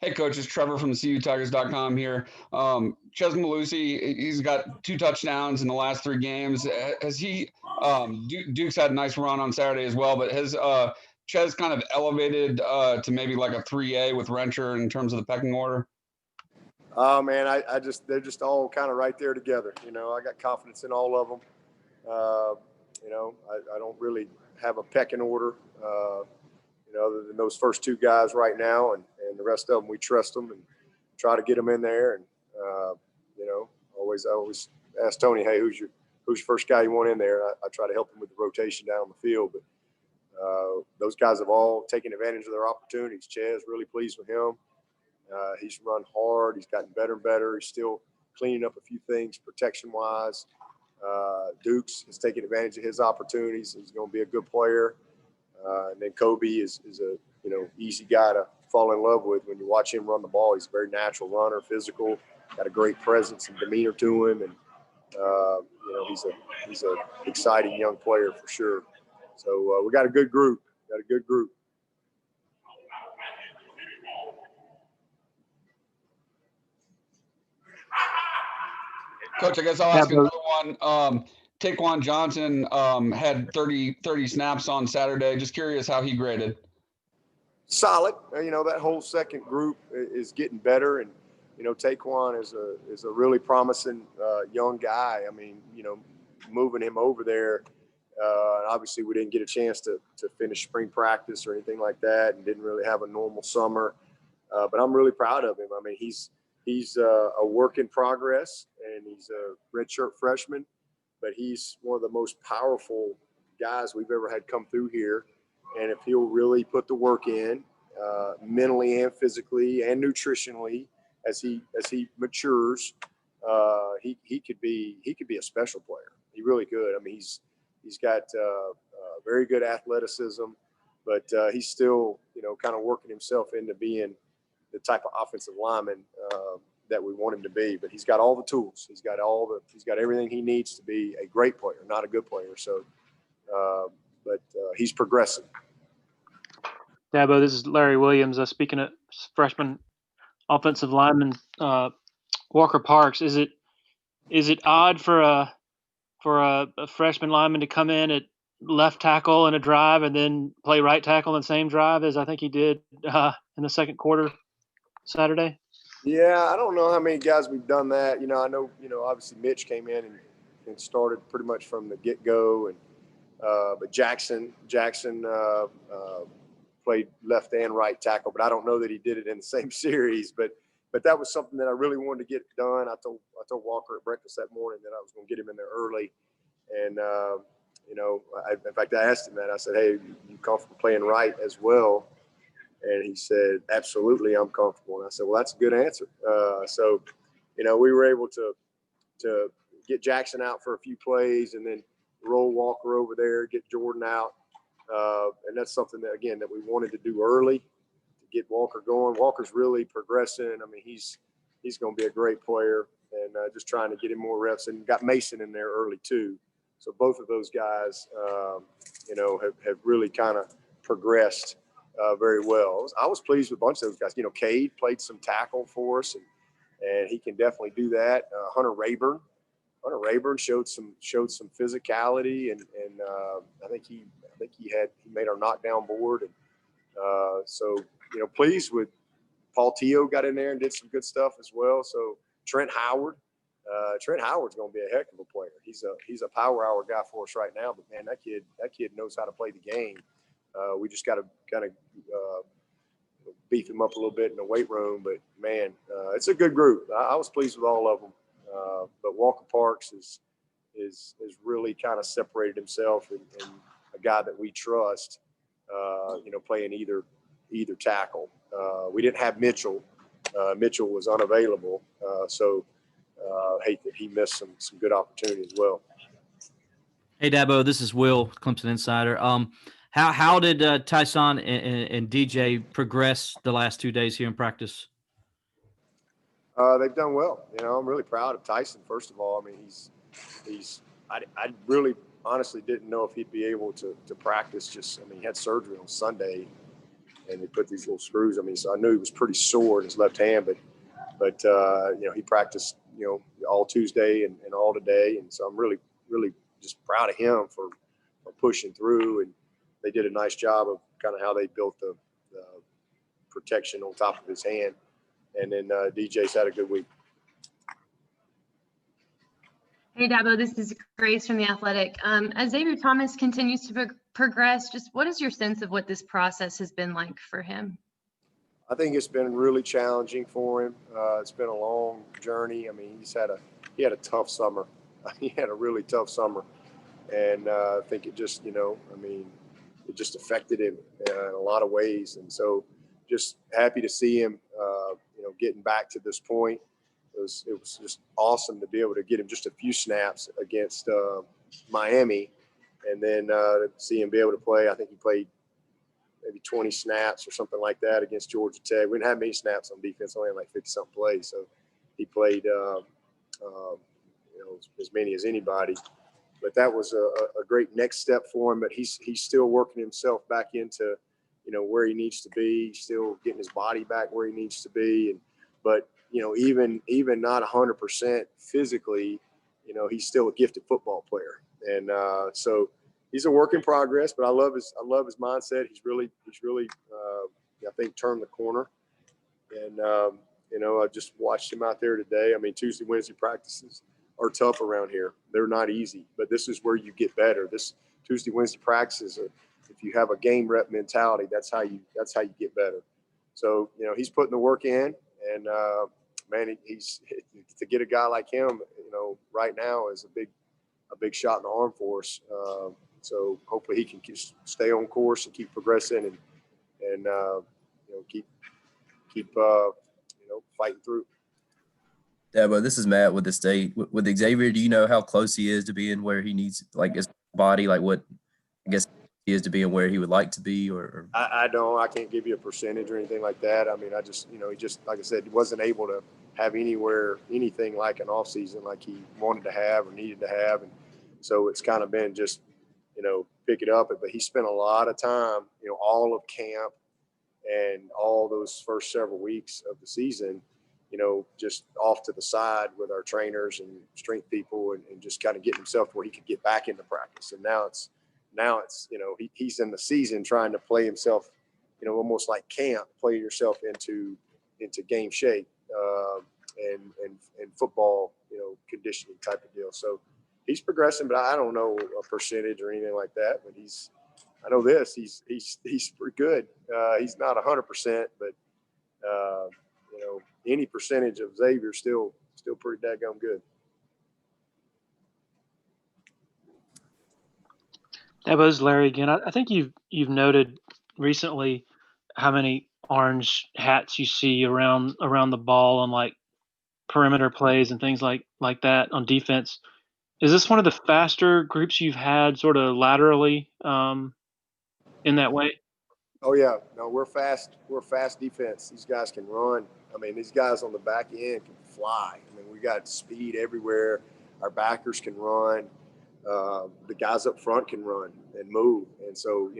Hey, Coach, it's Trevor from the CUTigers.com here. Ches Malusi, he's got 2 touchdowns in the last 3 games. Has he? Duke's had a nice run on Saturday as well, but has Ches kind of elevated to maybe like a 3A with Rencher in terms of the pecking order? Oh man, they're just all kind of right there together. I got confidence in all of them. I don't really have a pecking order. Other than those first 2 guys right now, and the rest of them, we trust them and try to get them in there. And I always ask Tony, hey, who's your first guy you want in there? I try to help him with the rotation down the field, but those guys have all taken advantage of their opportunities. Ches, really pleased with him. He's run hard. He's gotten better and better. He's still cleaning up a few things protection-wise. Dukes has taken advantage of his opportunities. He's going to be a good player. And then Kobe is a easy guy to fall in love with when you watch him run the ball. He's a very natural runner, physical, got a great presence and demeanor to him, and he's a exciting young player for sure. So we got a good group. Coach, I guess I'll ask another one. Taquan Johnson had 30 snaps on Saturday. Just curious how he graded. Solid. That whole second group is getting better, and Taquan is a really promising young guy. I mean, moving him over there. Obviously, we didn't get a chance to finish spring practice or anything like that, and didn't really have a normal summer. But I'm really proud of him. I mean, he's a work in progress, and he's a redshirt freshman. But he's one of the most powerful guys we've ever had come through here. And if he'll really put the work in, mentally and physically and nutritionally, as he matures, he could be a special player. He really could. I mean, he's got very good athleticism, but he's still kind of working himself into being the type of offensive lineman that we want him to be. But he's got all the tools. He's got everything he needs to be a great player, not a good player. So, but he's progressing. Dabo, this is Larry Williams. Speaking of freshman offensive lineman, Walker Parks, is it odd for a freshman lineman to come in at left tackle in a drive and then play right tackle in the same drive as I think he did in the second quarter Saturday? Yeah, I don't know how many guys we've done that. I know, obviously Mitch came in and started pretty much from the get-go, and but Jackson played left and right tackle, but I don't know that he did it in the same series. But that was something that I really wanted to get done. I told Walker at breakfast that morning that I was going to get him in there early, and in fact, I asked him that. I said, "Hey, you comfortable playing right as well?" And he said, "Absolutely, I'm comfortable." And I said, "Well, that's a good answer." So, we were able to get Jackson out for a few plays and then roll Walker over there, get Jordan out. And that's something that we wanted to do early to get Walker going. Walker's really progressing. I mean, he's going to be a great player, and just trying to get him more reps, and got Mason in there early too. So both of those guys, have really kind of progressed very well. I was pleased with a bunch of those guys. Cade played some tackle for us, and he can definitely do that. Hunter Rayburn showed some physicality, and I think he made our knockdown board, and so pleased with Paul Teo got in there and did some good stuff as well. So Trent Howard's going to be a heck of a player. He's a power hour guy for us right now, but man, that kid knows how to play the game. We just got to kind of beef him up a little bit in the weight room, but man, it's a good group. I was pleased with all of them. But Walker Parks is really kind of separated himself, and a guy that we trust, playing either tackle. We didn't have Mitchell. Mitchell was unavailable, so hate that he missed some good opportunity as well. Hey, Dabo, this is Will, Clemson Insider. How did Tyson and DJ progress the last 2 days here in practice? They've done well. I'm really proud of Tyson. First of all, I mean, I really honestly didn't know if he'd be able to practice. He had surgery on Sunday, and he put these little screws. I mean, so I knew he was pretty sore in his left hand, but he practiced, all Tuesday and all today. And so I'm really, really just proud of him for pushing through. And they did a nice job of kind of how they built the protection on top of his hand. And then DJ's had a good week. Hey, Dabo, this is Grace from The Athletic. As Xavier Thomas continues to progress, just what is your sense of what this process has been like for him? I think it's been really challenging for him. It's been a long journey. I mean, he had a tough summer. He had a really tough summer. And I think it just, it just affected him in a lot of ways. And so just happy to see him, getting back to this point. It was just awesome to be able to get him just a few snaps against Miami, and then see him be able to play. I think he played maybe 20 snaps or something like that against Georgia Tech. We didn't have many snaps on defense, only like 50-something plays. So he played, as many as anybody. But that was a great next step for him. But he's still working himself back into, where he needs to be. He's still getting his body back where he needs to be. But even not 100% physically, he's still a gifted football player. And so he's a work in progress. But I love his mindset. He's really I think turned the corner. And I just watched him out there today. I mean, Tuesday, Wednesday practices are tough around here. They're not easy, but this is where you get better. This Tuesday, Wednesday practices, if you have a game rep mentality, that's how you get better. So, he's putting the work in, and man, he's to get a guy like him, right now is a big shot in the arm for us. So hopefully he can just stay on course and keep progressing and keep fighting through. Dabo, this is Matt with the State. With Xavier, do you know how close he is to being where he needs, like his body, like what I guess he is to being where he would like to be? Or I don't. I can't give you a percentage or anything like that. I mean, I just, he just, like I said, he wasn't able to have anything like an off season like he wanted to have or needed to have, and so it's kind of been just, pick it up. But he spent a lot of time, all of camp and all those first several weeks of the season, just off to the side with our trainers and strength people and just kind of getting himself where he could get back into practice. And now it's he's in the season trying to play himself, almost like camp, play yourself into game shape and football, conditioning type of deal. So he's progressing, but I don't know a percentage or anything like that. But I know this, he's pretty good. He's not 100%, but any percentage of Xavier still pretty daggone good. That was Larry again. I think you've noted recently how many orange hats you see around the ball on like perimeter plays and things like that on defense. Is this one of the faster groups you've had sort of laterally in that way? Oh yeah, no, we're fast. We're fast defense. These guys can run. I mean, these guys on the back end can fly. I mean, we got speed everywhere. Our backers can run. The guys up front can run and move. And so,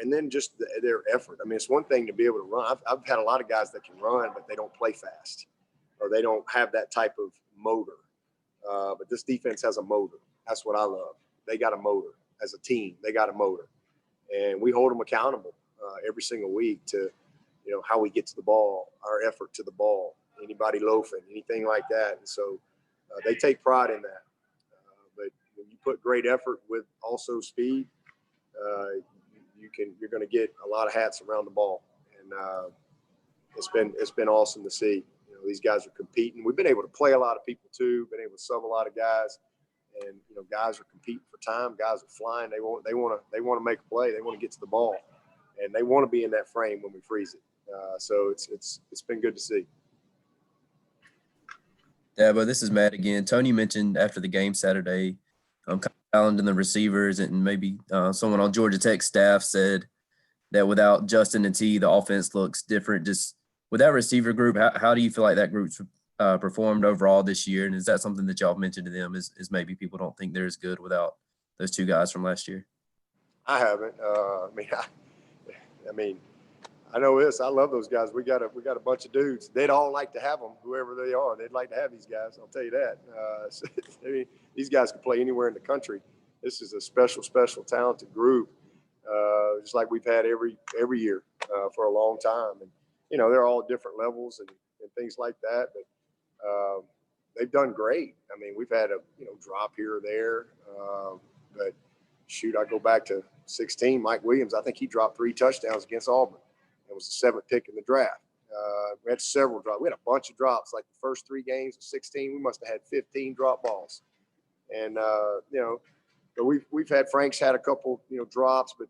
and then just their effort. I mean, it's one thing to be able to run. I've had a lot of guys that can run, but they don't play fast or they don't have that type of motor. But this defense has a motor. That's what I love. They got a motor as a team. They got a motor. And we hold them accountable every single week to, how we get to the ball, our effort to the ball, anybody loafing, anything like that. And so they take pride in that. But when you put great effort with also speed, you're going to get a lot of hats around the ball. And it's been awesome to see. These guys are competing. We've been able to play a lot of people too. Been able to sub a lot of guys. And guys are competing for time. Guys are flying. They want to make a play. They want to get to the ball, and they want to be in that frame when we freeze it. So it's been good to see. Yeah, but this is Matt again. Tony mentioned after the game Saturday, challenging the receivers, and maybe someone on Georgia Tech staff said that without Justin and T, the offense looks different. Just with that receiver group, how do you feel like that group's performed overall this year? And is that something that y'all mentioned to them is maybe people don't think they're as good without those two guys from last year? I haven't. I mean, I know this. I love those guys. We got a bunch of dudes. They'd all like to have them, whoever they are. They'd like to have these guys. I'll tell you that. So, I mean, these guys can play anywhere in the country. This is a special, talented group, just like we've had every year for a long time. And they're all different levels and things like that. But they've done great. I mean, we've had a drop here or there, but shoot, I go back to 16. Mike Williams, I think he dropped 3 touchdowns against Auburn. It was the 7th pick in the draft. We had several drops. We had a bunch of drops. Like the first 3 games of 16, we must have had 15 drop balls. And but we've had Frank's had a couple drops, but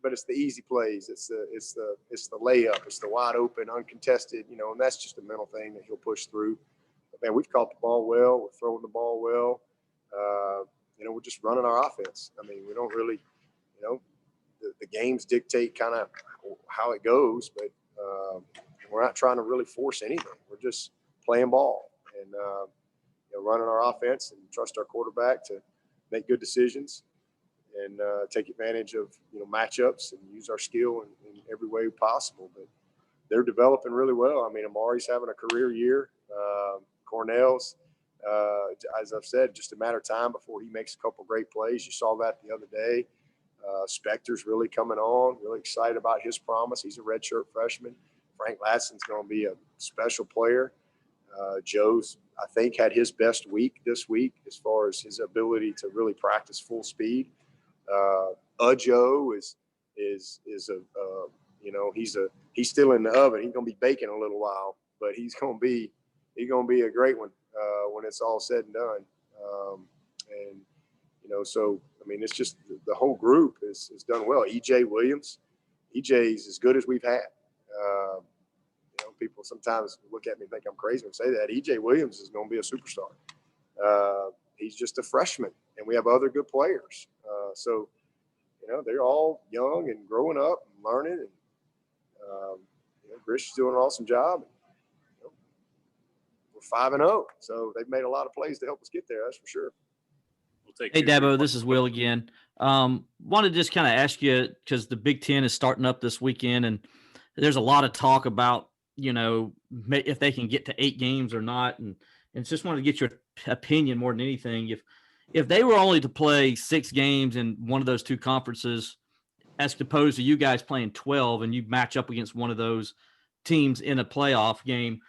it's the easy plays. It's the layup. It's the wide open, uncontested. And that's just a mental thing that he'll push through. But man, we've caught the ball well. We're throwing the ball well. We're just running our offense. I mean, we don't really, the games dictate kind of how it goes, but we're not trying to really force anything. We're just playing ball and running our offense and trust our quarterback to make good decisions and take advantage of matchups and use our skill in every way possible. But they're developing really well. I mean, Amari's having a career year. Cornell's, as I've said, just a matter of time before he makes a couple great plays. You saw that the other day. Spector's really coming on. Really excited about his promise. He's a redshirt freshman. Frank Latson's going to be a special player. Joe's, I think, had his best week this week as far as his ability to really practice full speed. Joe is he's still in the oven. He's going to be baking a little while, but he's going to be a great one when it's all said and done. So I mean, it's just the whole group is done well. EJ Williams, EJ's as good as we've had. People sometimes look at me and think I'm crazy when I say that. EJ Williams is going to be a superstar. He's just a freshman, and we have other good players. So they're all young and growing up and learning. And Grish is doing an awesome job. We're 5-0, so they've made a lot of plays to help us get there. That's for sure. Hey, Dabo, this is Will again. Want to just kind of ask you, because the Big Ten is starting up this weekend, and there's a lot of talk about, if they can get to 8 games or not. And just wanted to get your opinion more than anything. If they were only to play 6 games in one of those 2 conferences, as opposed to you guys playing 12 and you match up against one of those teams in a playoff game,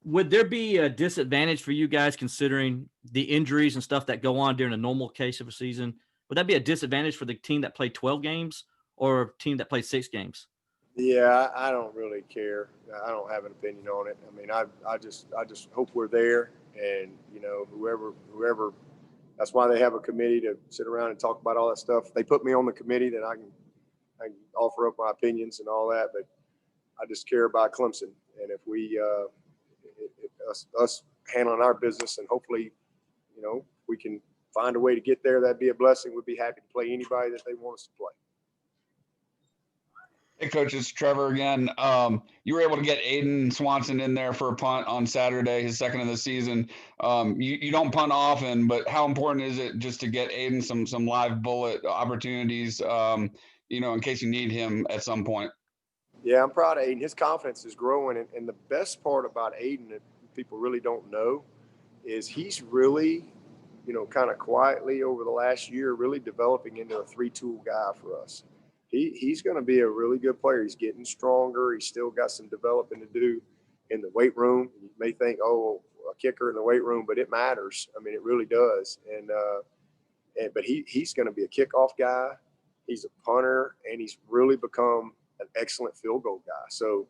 would there be a disadvantage for you guys considering the injuries and stuff that go on during a normal case of a season? Would that be a disadvantage for the team that played 12 games or a team that played 6 games? Yeah, I don't really care. I don't have an opinion on it. I mean, I just hope we're there, and whoever. That's why they have a committee to sit around and talk about all that stuff. They put me on the committee that I can offer up my opinions and all that, but I just care about Clemson, and if we us handling our business, and hopefully, we can find a way to get there. That'd be a blessing. We'd be happy to play anybody that they want us to play. Hey, Coach, it's Trevor again. You were able to get Aiden Swanson in there for a punt on Saturday, his second of the season. You don't punt often, but how important is it just to get Aiden some live bullet opportunities, in case you need him at some point? Yeah, I'm proud of Aiden. His confidence is growing, and the best part about Aiden that people really don't know is he's really, kind of quietly over the last year, really developing into a 3-tool guy for us. He's going to be a really good player. He's getting stronger. He's still got some developing to do in the weight room. You may think, a kicker in the weight room, but it matters. I mean, it really does. But he's going to be a kickoff guy. He's a punter, and he's really become an excellent field goal guy. So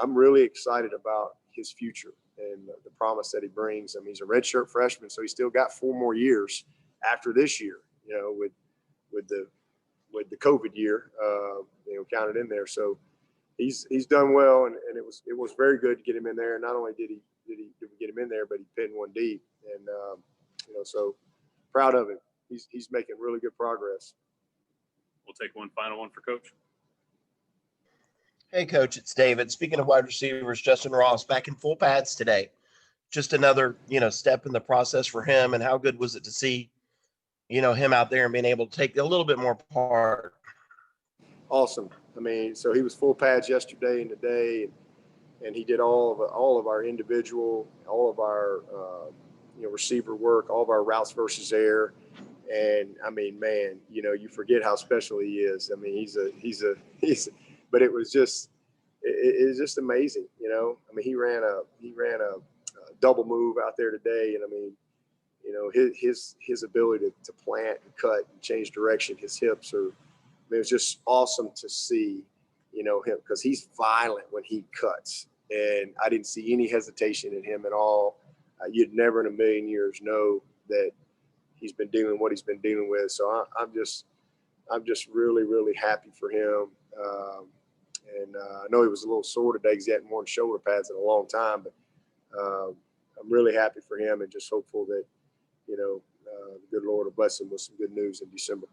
I'm really excited about his future and the promise that he brings. I mean, he's a redshirt freshman, so he's still got 4 more years after this year, with the COVID year, counted in there. So he's done well, and it was very good to get him in there. And not only did we get him in there, but he pinned one deep, and so proud of him. He's making really good progress. We'll take one final one for Coach. Hey, Coach, it's David. Speaking of wide receivers, Justin Ross back in full pads today. Just another, step in the process for him. And how good was it to see, him out there and being able to take a little bit more part? awesome. I mean, so he was full pads yesterday and today, and he did all of our individual, all of our receiver work, all of our routes versus air. And I mean, man, you forget how special he is. I mean, but it was just, it's just amazing. I mean, he ran a double move out there today. And I mean, his ability to plant and cut and change direction, his hips are, I mean, it was just awesome to see, him, because he's violent when he cuts. And I didn't see any hesitation in him at all. You'd never in a million years know that he's been dealing what he's been dealing with. So I'm just really, really happy for him. I know he was a little sore today because he hadn't worn shoulder pads in a long time, but I'm really happy for him and just hopeful that, the good Lord will bless him with some good news in December.